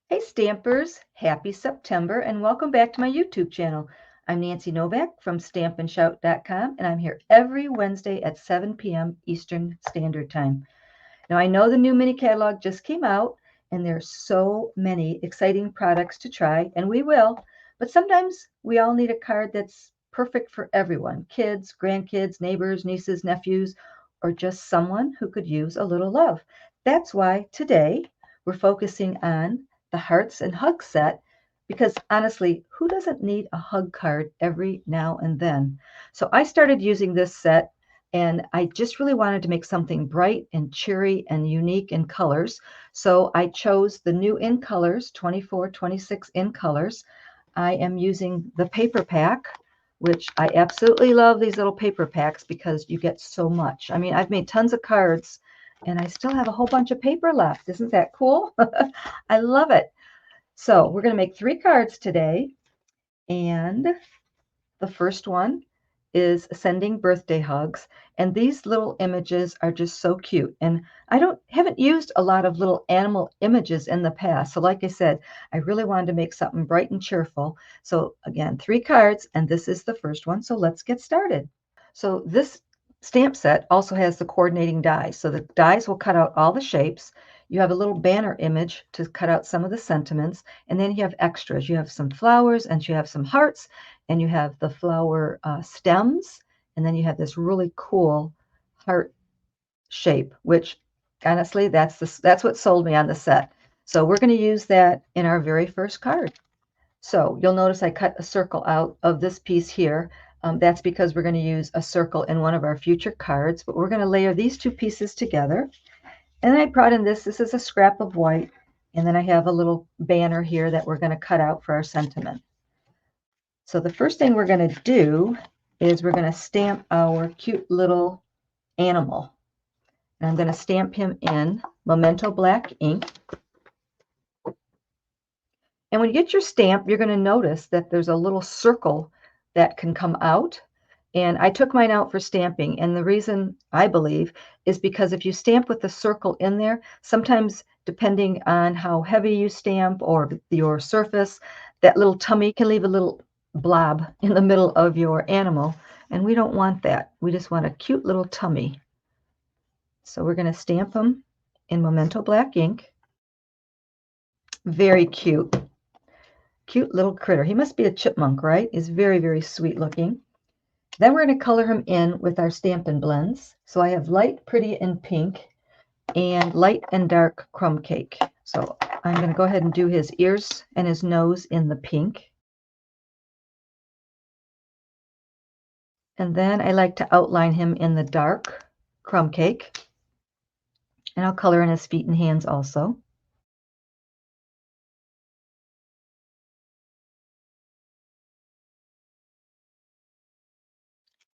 Hey Stampers, happy September and welcome back to my YouTube channel. I'm Nancy Novak from StampInShout.com and I'm here every Wednesday at 7 p.m. Eastern Standard Time. Now I know the new mini catalog just came out and there's so many exciting products to try, and we will, but sometimes we all need a card that's perfect for everyone: kids, grandkids, neighbors, nieces, nephews, or just someone who could use a little love. That's why today we're focusing on the Hearts and Hug set, because honestly, who doesn't need a hug card every now and then? So I started using this set and I just really wanted to make something bright and cheery and unique in colors. So I chose the new in colors, 24, 26 in colors. I am using the paper pack, which I absolutely love these little paper packs because you get so much. I mean, I've made tons of cards and I still have a whole bunch of paper left. Isn't that cool? I love it. So we're going to make 3 cards today. And the first one is sending birthday hugs. And these little images are just so cute. And I haven't used a lot of little animal images in the past. So like I said, I really wanted to make something bright and cheerful. So again, 3 cards, and this is the first one. So let's get started. So this stamp set also has the coordinating dies. So the dies will cut out all the shapes. You have a little banner image to cut out some of the sentiments, and then you have extras. You have some flowers, and you have some hearts, and you have the flower stems, and then you have this really cool heart shape, which honestly, that's what sold me on the set. So we're going to use that in our very first card. So you'll notice I cut a circle out of this piece here. That's because we're going to use a circle in one of our future cards, but we're going to layer these 2 pieces together. And then I brought in this is a scrap of white, and then I have a little banner here that we're going to cut out for our sentiment. So the first thing we're going to do is we're going to stamp our cute little animal. And I'm going to stamp him in Memento black ink. And when you get your stamp, you're going to notice that there's a little circle that can come out. And I took mine out for stamping. And the reason, I believe, is because if you stamp with the circle in there, sometimes depending on how heavy you stamp or your surface, that little tummy can leave a little blob in the middle of your animal. And we don't want that. We just want a cute little tummy. So we're going to stamp them in Memento black ink. Very cute. Cute little critter. He must be a chipmunk, right? He's very, very sweet looking. Then we're going to color him in with our Stampin' Blends. So I have light, pretty, and pink, and light and dark crumb cake. So I'm going to go ahead and do his ears and his nose in the pink. And then I like to outline him in the dark crumb cake. And I'll color in his feet and hands also.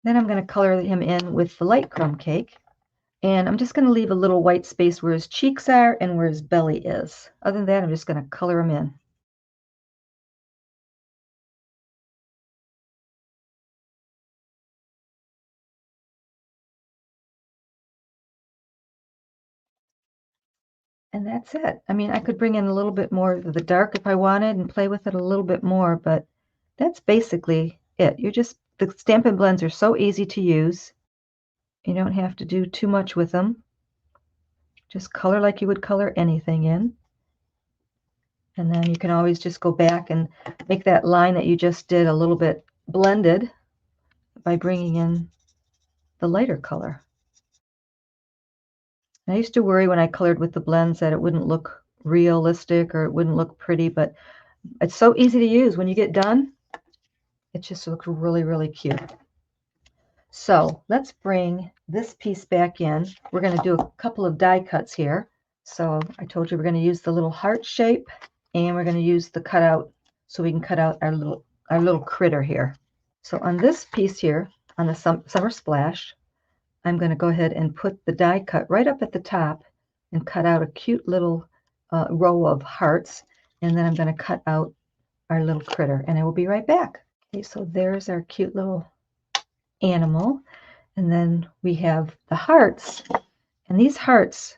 Then I'm going to color him in with the light crumb cake. And I'm just going to leave a little white space where his cheeks are and where his belly is. Other than that, I'm just going to color him in. And that's it. I mean, I could bring in a little bit more of the dark if I wanted and play with it a little bit more, but that's basically it. The Stampin' Blends are so easy to use. You don't have to do too much with them. Just color like you would color anything in. And then you can always just go back and make that line that you just did a little bit blended by bringing in the lighter color. I used to worry when I colored with the blends that it wouldn't look realistic or it wouldn't look pretty, but it's so easy to use. When you get done, it just looks really, really cute. So let's bring this piece back in. We're going to do a couple of die cuts here. So I told you we're going to use the little heart shape, and we're going to use the cutout so we can cut out our little critter here. So on this piece here, on the Summer Splash, I'm going to go ahead and put the die cut right up at the top and cut out a cute little row of hearts. And then I'm going to cut out our little critter, and I will be right back. Okay, so there's our cute little animal. And then we have the hearts. And these hearts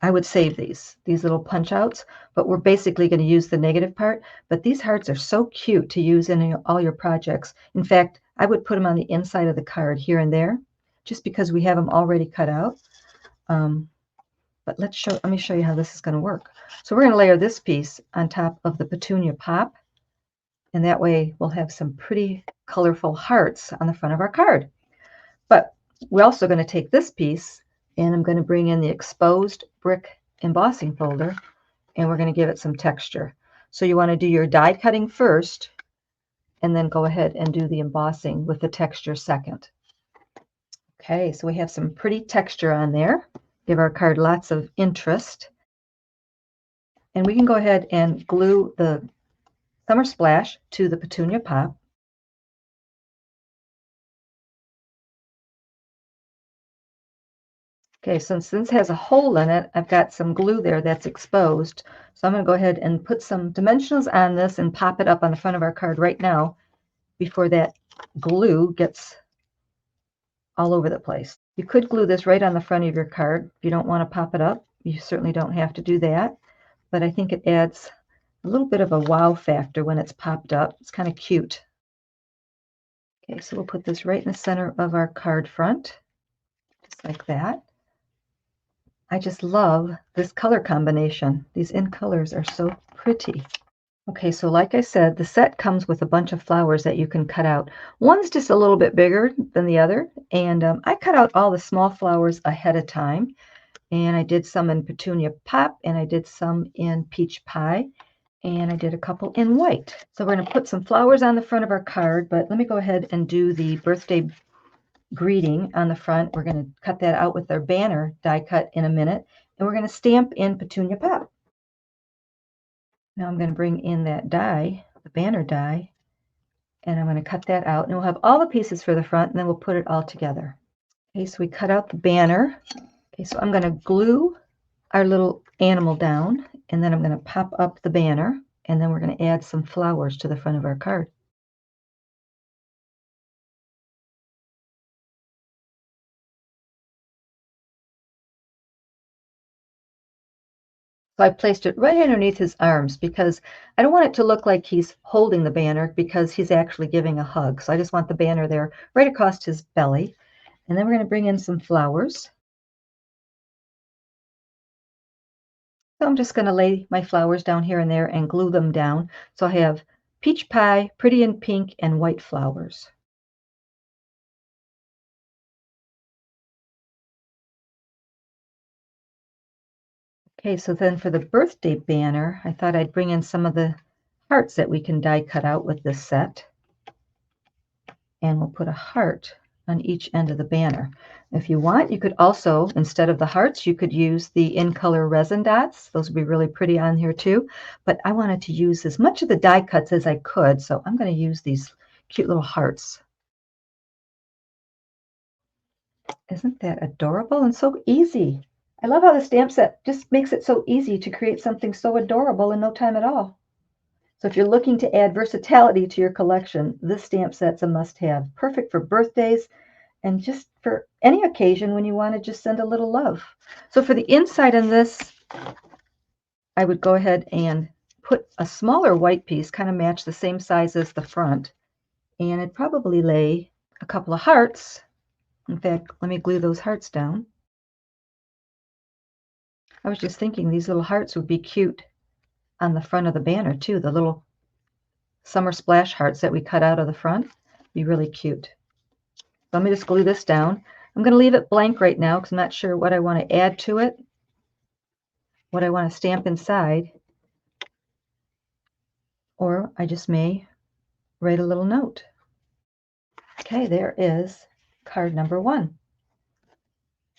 I would save these little punch outs, but we're basically going to use the negative part. But these hearts are so cute to use in all your projects. In fact, I would put them on the inside of the card here and there, just because we have them already cut out. But let me show you how this is going to work. So we're going to layer this piece on top of the petunia pop, and that way we'll have some pretty colorful hearts on the front of our card. But we're also going to take this piece, and I'm going to bring in the exposed brick embossing folder, and we're going to give it some texture. So you want to do your die cutting first, and then go ahead and do the embossing with the texture second. Okay, so we have some pretty texture on there. Give our card lots of interest. And we can go ahead and glue the Summer Splash to the petunia pop. Okay, since this has a hole in it, I've got some glue there that's exposed. So I'm going to go ahead and put some dimensionals on this and pop it up on the front of our card right now before that glue gets all over the place. You could glue this right on the front of your card if you don't want to pop it up. You certainly don't have to do that, but I think it adds a little bit of a wow factor when it's popped up. It's kind of cute. Okay, so we'll put this right in the center of our card front, just like that. I just love this color combination. These in colors are so pretty. Okay, so like I said, the set comes with a bunch of flowers that you can cut out. One's just a little bit bigger than the other, and I cut out all the small flowers ahead of time, and I did some in petunia pop, and I did some in peach pie, and I did a couple in white. So we're going to put some flowers on the front of our card, but let me go ahead and do the birthday greeting on the front. We're going to cut that out with our banner die cut in a minute, and we're going to stamp in petunia pop. Now I'm going to bring in that die, the banner die, and I'm going to cut that out, and we'll have all the pieces for the front, and then we'll put it all together. Okay, so we cut out the banner. Okay, so I'm going to glue our little animal down, and then I'm going to pop up the banner, and then we're going to add some flowers to the front of our card. So I placed it right underneath his arms because I don't want it to look like he's holding the banner because he's actually giving a hug. So I just want the banner there right across his belly. And then we're going to bring in some flowers. So I'm just going to lay my flowers down here and there and glue them down. So I have peach pie, pretty in pink, and white flowers. Okay, so then for the birthday banner, I thought I'd bring in some of the hearts that we can die cut out with this set. And we'll put a heart on each end of the banner. If you want, you could also, instead of the hearts, you could use the in-color resin dots. Those would be really pretty on here too. But I wanted to use as much of the die cuts as I could, so I'm going to use these cute little hearts. Isn't that adorable and so easy? I love how the stamp set just makes it so easy to create something so adorable in no time at all. So if you're looking to add versatility to your collection, this stamp set's a must-have. Perfect for birthdays and just for any occasion when you want to just send a little love. So for the inside on this, I would go ahead and put a smaller white piece, kind of match the same size as the front, and I'd probably lay a couple of hearts. In fact, let me glue those hearts down. I was just thinking these little hearts would be cute on the front of the banner too. The little summer splash hearts that we cut out of the front be really cute. So let me just glue this down. I'm going to leave it blank right now because I'm not sure what I want to add to it, what I want to stamp inside, or I just may write a little note. Okay, there is card number 1.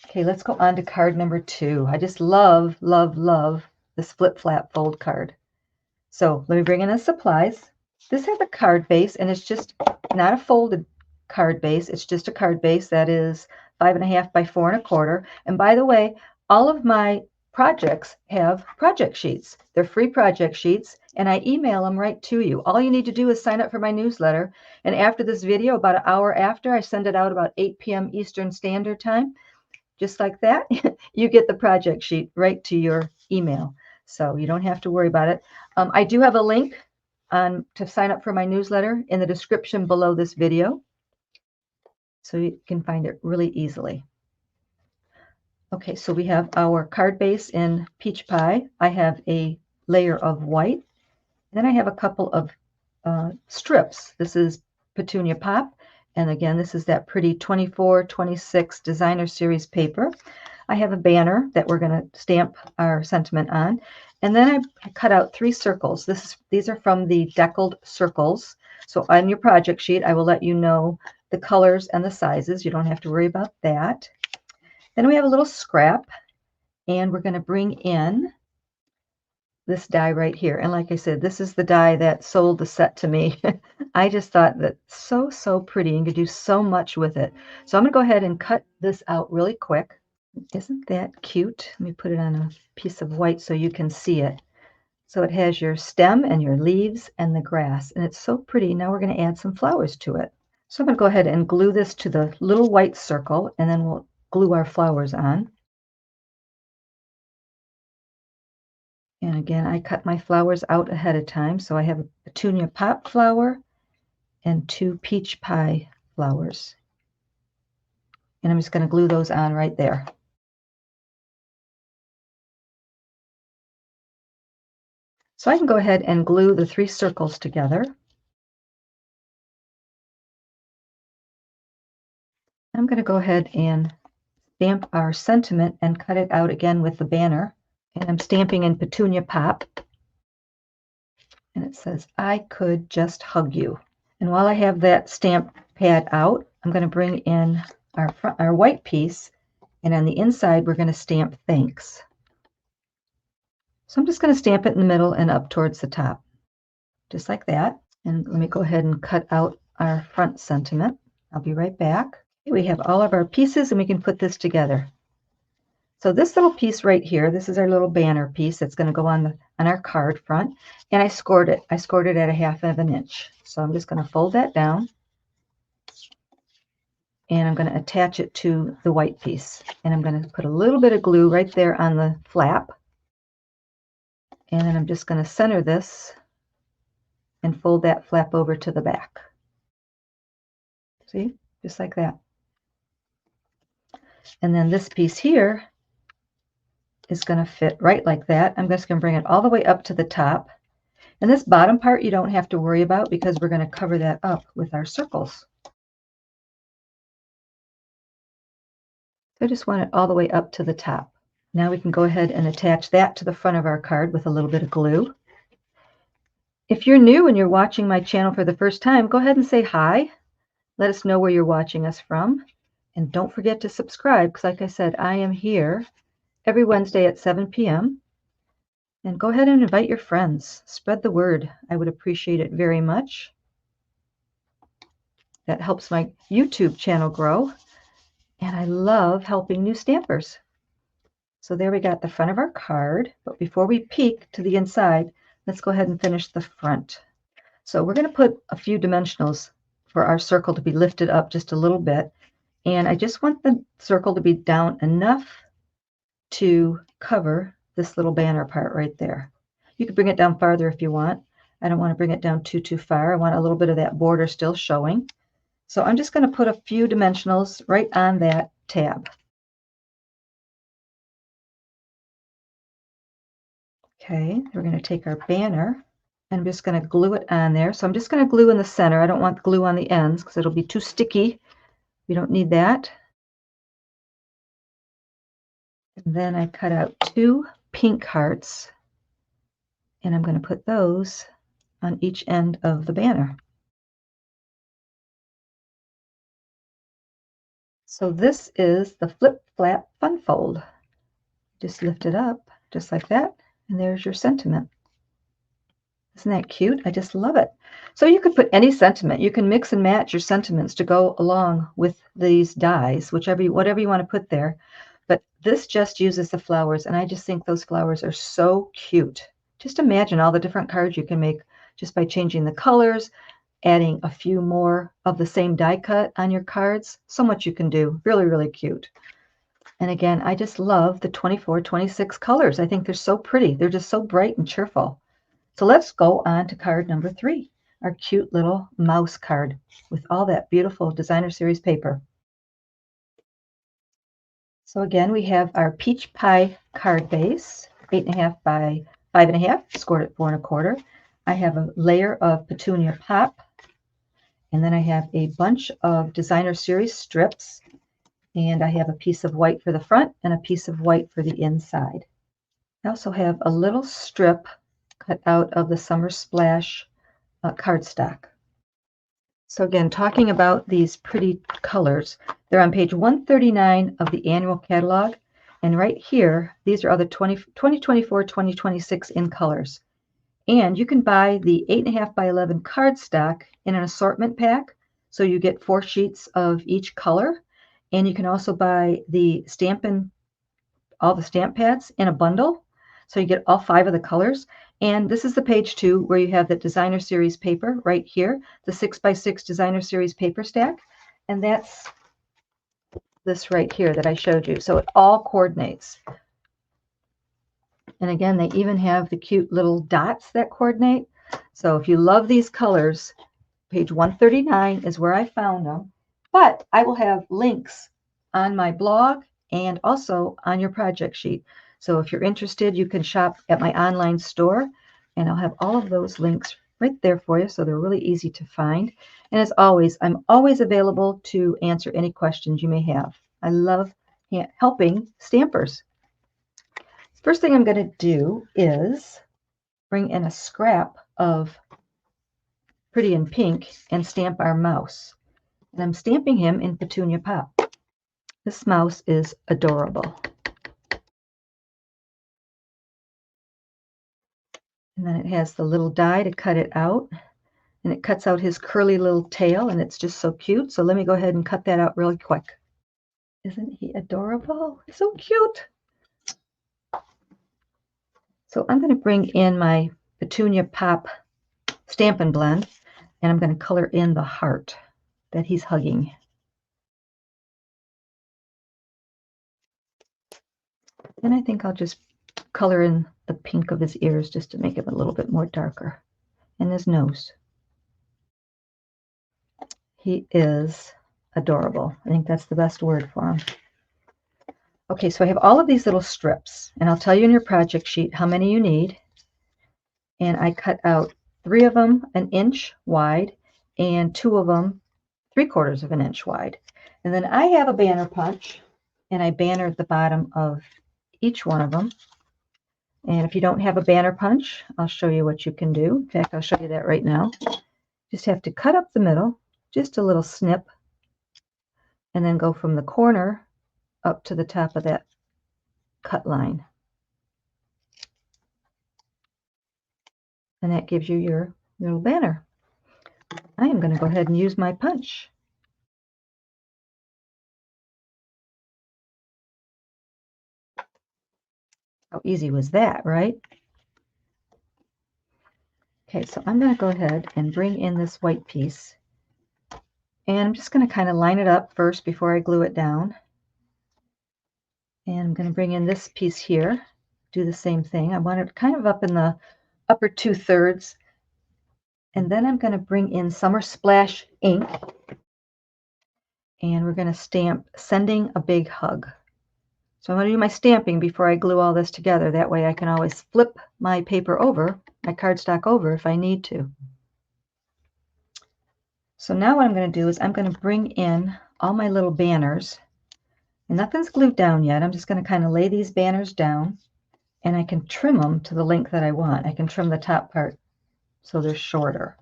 Okay, let's go on to card number 2. I just love, love, love this flip-flap fold card. So let me bring in the supplies. This has a card base, and it's just not a folded card base. It's just a card base that is 5.5 by 4 1/4. And by the way, all of my projects have project sheets. They're free project sheets, and I email them right to you. All you need to do is sign up for my newsletter. And after this video, about an hour after, I send it out about 8 p.m. Eastern Standard Time. just like that, you get the project sheet right to your email. So you don't have to worry about it. I do have a link to sign up for my newsletter in the description below this video, so you can find it really easily. Okay, so we have our card base in peach pie. I have a layer of white. Then I have a couple of strips. This is Petunia Pop. And again, this is that pretty 24-26 designer series paper. I have a banner that we're going to stamp our sentiment on. And then I cut out 3 circles. These are from the Deckled Circles. So on your project sheet, I will let you know the colors and the sizes. You don't have to worry about that. Then we have a little scrap, and we're going to bring in this die right here. And like I said, this is the die that sold the set to me. I just thought that so pretty and could do so much with it. So I'm going to go ahead and cut this out really quick. Isn't that cute? Let me put it on a piece of white so you can see it. So it has your stem and your leaves and the grass, and it's so pretty. Now we're going to add some flowers to it. So I'm going to go ahead and glue this to the little white circle, and then we'll glue our flowers on. And again, I cut my flowers out ahead of time. So I have a Petunia Pop flower and 2 peach pie flowers. And I'm just going to glue those on right there. So I can go ahead and glue the 3 circles together. I'm going to go ahead and stamp our sentiment and cut it out again with the banner. And I'm stamping in Petunia Pop. And it says, I could just hug you. And while I have that stamp pad out, I'm going to bring in our white piece. And on the inside, we're going to stamp thanks. So I'm just going to stamp it in the middle and up towards the top, just like that. And let me go ahead and cut out our front sentiment. I'll be right back. We have all of our pieces, and we can put this together. So this little piece right here, this is our little banner piece that's going to go on our card front. And I scored it. I scored it at 1/2 inch. So I'm just going to fold that down. And I'm going to attach it to the white piece. And I'm going to put a little bit of glue right there on the flap. And then I'm just going to center this and fold that flap over to the back. See? Just like that. And then this piece here is going to fit right like that. I'm just going to bring it all the way up to the top. And this bottom part you don't have to worry about because we're going to cover that up with our circles. So I just want it all the way up to the top. Now we can go ahead and attach that to the front of our card with a little bit of glue. If you're new and you're watching my channel for the first time, go ahead and say hi. Let us know where you're watching us from. And don't forget to subscribe because, like I said, I am here every Wednesday at 7 p.m. And go ahead and invite your friends. Spread the word. I would appreciate it very much. That helps my YouTube channel grow. And I love helping new stampers. So there we got the front of our card. But before we peek to the inside, let's go ahead and finish the front. So we're going to put a few dimensionals for our circle to be lifted up just a little bit. And I just want the circle to be down enough to cover this little banner part right there. You could bring it down farther if you want. I don't want to bring it down too far. I want a little bit of that border still showing. So I'm just going to put a few dimensionals right on that tab. Okay, we're going to take our banner and I'm just going to glue it on there. So I'm just going to glue in the center. I don't want glue on the ends because it'll be too sticky. We don't need that. And then I cut out 2 pink hearts and I'm going to put those on each end of the banner. So this is the Flip Flap Fun Fold. Just lift it up just like that, and there's your sentiment. Isn't that cute? I just love it. So you could put any sentiment. You can mix and match your sentiments to go along with these dies, whatever you want to put there. But this just uses the flowers, and I just think those flowers are so cute. Just imagine all the different cards you can make just by changing the colors, adding a few more of the same die cut on your cards. So much you can do. Really, really cute. And again, I just love the 24, 26 colors. I think they're so pretty. They're just so bright and cheerful. So let's go on to card number 3, our cute little mouse card with all that beautiful designer series paper. So again, we have our peach pie card base, 8.5 by 5.5, scored at 4 1/4. I have a layer of petunia pop, and then I have a bunch of designer series strips, and I have a piece of white for the front and a piece of white for the inside. I also have a little strip cut out of the Summer Splash cardstock. So again, talking about these pretty colors, they're on page 139 of the annual catalog. And right here, these are all the 2024, 2026 in colors. And you can buy the 8.5 by 11 cardstock in an assortment pack. So you get 4 sheets of each color. And you can also buy the all the stamp pads in a bundle. So you get all 5 of the colors. And this is the page 2 where you have the designer series paper right here, the 6 by 6 designer series paper stack. And that's this right here that I showed you. So it all coordinates. And again, they even have the cute little dots that coordinate. So if you love these colors, page 139 is where I found them. But I will have links on my blog and also on your project sheet. So if you're interested, you can shop at my online store, and I'll have all of those links right there for you, so they're really easy to find. And as always, I'm always available to answer any questions you may have. I love helping stampers. First thing I'm going to do is bring in a scrap of Pretty in Pink and stamp our mouse. And I'm stamping him in Petunia Pop. This mouse is adorable. And then it has the little die to cut it out. And it cuts out his curly little tail, and it's just so cute. So let me go ahead and cut that out really quick. Isn't he adorable? So cute. So I'm going to bring in my Petunia Pop Stampin' Blend, and I'm going to color in the heart that he's hugging. And I think I'll just color in the pink of his ears just to make him a little bit more darker. And his nose. He is adorable. I think that's the best word for him. Okay, so I have all of these little strips, and I'll tell you in your project sheet how many you need. And I cut out 3 of them 1 inch wide and 2 of them 3/4 of an inch wide. And then I have a banner punch, and I bannered the bottom of each one of them. And if you don't have a banner punch, I'll show you what you can do. In fact, I'll show you that right now. Just have to cut up the middle, just a little snip, and then go from the corner up to the top of that cut line. And that gives you your little banner. I am going to go ahead and use my punch. How easy was that, right? Okay, so I'm going to go ahead and bring in this white piece. And I'm just going to kind of line it up first before I glue it down. And I'm going to bring in this piece here, do the same thing. I want it kind of up in the upper 2/3. And then I'm going to bring in Summer Splash ink. And we're going to stamp Sending a Big Hug. So I'm going to do my stamping before I glue all this together. That way I can always flip my paper over, my cardstock over if I need to. So now what I'm going to do is I'm going to bring in all my little banners. And nothing's glued down yet. I'm just going to kind of lay these banners down, and I can trim them to the length that I want. I can trim the top part so they're shorter.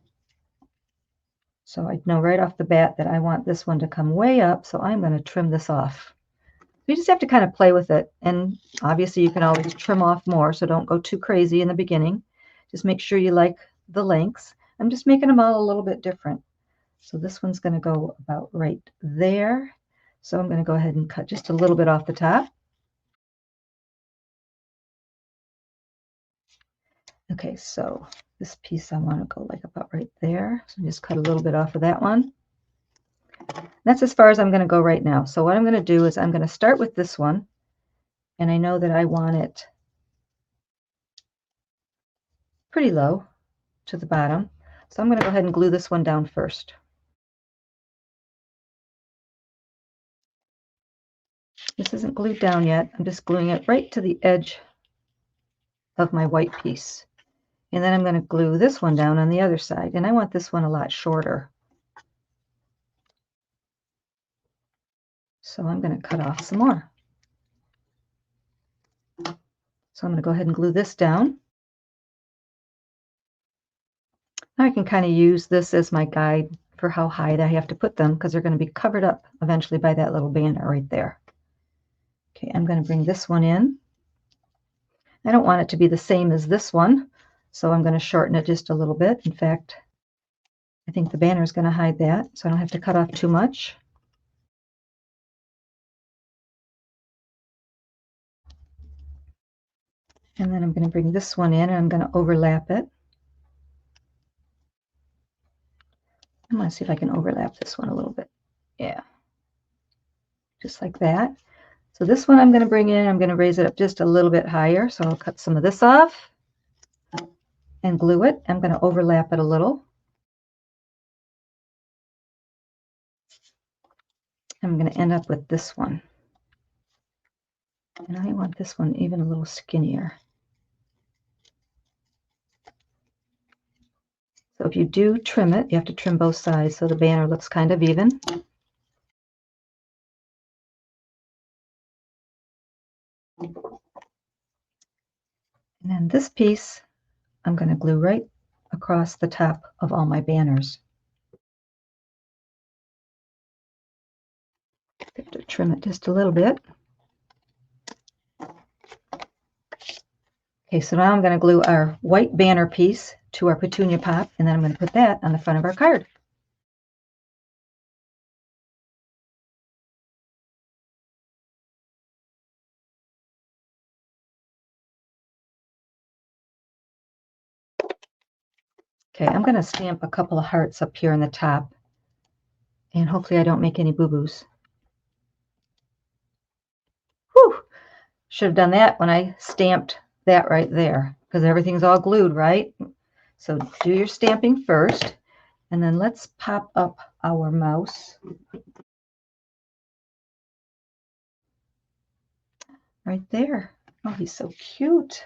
So I know right off the bat that I want this one to come way up, so I'm going to trim this off. You just have to kind of play with it, and obviously you can always trim off more, so don't go too crazy in the beginning. Just make sure you like the lengths. I'm just making them all a little bit different. So this one's going to go about right there. So I'm going to go ahead and cut just a little bit off the top. Okay, so this piece I want to go like about right there. So just cut a little bit off of that one. That's as far as I'm going to go right now. So what I'm going to do is I'm going to start with this one, and I know that I want it pretty low to the bottom. So I'm going to go ahead and glue this one down first. This isn't glued down yet. I'm just gluing it right to the edge of my white piece. And then I'm going to glue this one down on the other side. And I want this one a lot shorter. So I'm going to cut off some more. So I'm going to go ahead and glue this down. Now I can kind of use this as my guide for how high I have to put them, because they're going to be covered up eventually by that little banner right there. Okay, I'm going to bring this one in. I don't want it to be the same as this one, so I'm going to shorten it just a little bit. In fact, I think the banner is going to hide that, so I don't have to cut off too much. And then I'm going to bring this one in, and I'm going to overlap it. I'm going to see if I can overlap this one a little bit. Yeah, just like that. So this one I'm going to bring in, I'm going to raise it up just a little bit higher. So I'll cut some of this off and glue it. I'm going to overlap it a little. I'm going to end up with this one. And I want this one even a little skinnier. So if you do trim it, you have to trim both sides so the banner looks kind of even. And then this piece, I'm going to glue right across the top of all my banners. I have to trim it just a little bit. Okay, so now I'm going to glue our white banner piece to our petunia pop, and then I'm going to put that on the front of our card. Okay, I'm going to stamp a couple of hearts up here in the top, and hopefully I don't make any boo-boos. Whew! Should have done that when I stamped that right there, because everything's all glued, right? So do your stamping first, and then let's pop up our mouse right there. Oh, he's so cute.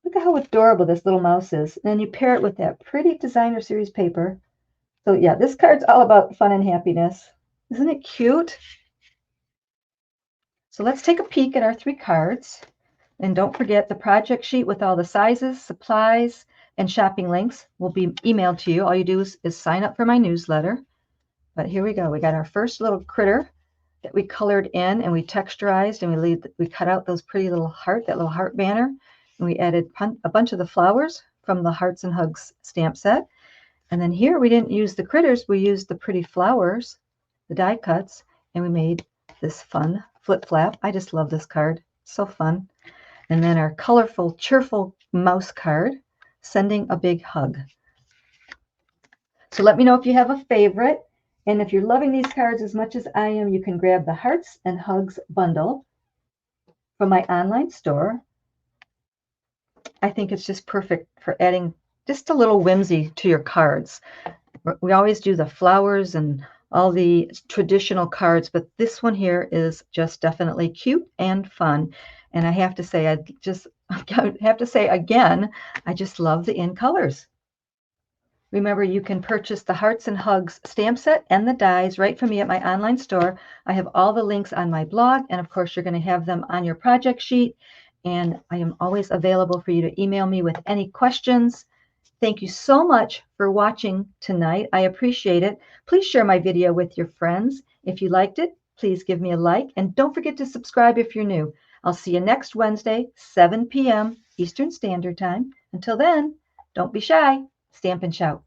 Look at how adorable this little mouse is. And then you pair it with that pretty designer series paper. So yeah, this card's all about fun and happiness. Isn't it cute? So let's take a peek at our 3 cards. And don't forget, the project sheet with all the sizes, supplies, and shopping links will be emailed to you. All you do is sign up for my newsletter. But here we go. We got our first little critter that we colored in, and we texturized, and we cut out those pretty little heart, that little heart banner. And we added a bunch of the flowers from the Hearts and Hugs stamp set. And then here we didn't use the critters, we used the pretty flowers, the die cuts, and we made this fun flip flap. I just love this card. So fun. And then our colorful, cheerful mouse card, sending a big hug. So let me know if you have a favorite. And if you're loving these cards as much as I am, you can grab the Hearts and Hugs bundle from my online store. I think it's just perfect for adding just a little whimsy to your cards. We always do the flowers and all the traditional cards, but this one here is just definitely cute and fun. And I have to say, I have to say again, I just love the in colors. Remember, you can purchase the Hearts and Hugs stamp set and the dies right from me at my online store. I have all the links on my blog, and of course, you're going to have them on your project sheet. And I am always available for you to email me with any questions. Thank you so much for watching tonight. I appreciate it. Please share my video with your friends. If you liked it, please give me a like, and don't forget to subscribe if you're new. I'll see you next Wednesday, 7 p.m. Eastern Standard Time. Until then, don't be shy. Stamp and shout.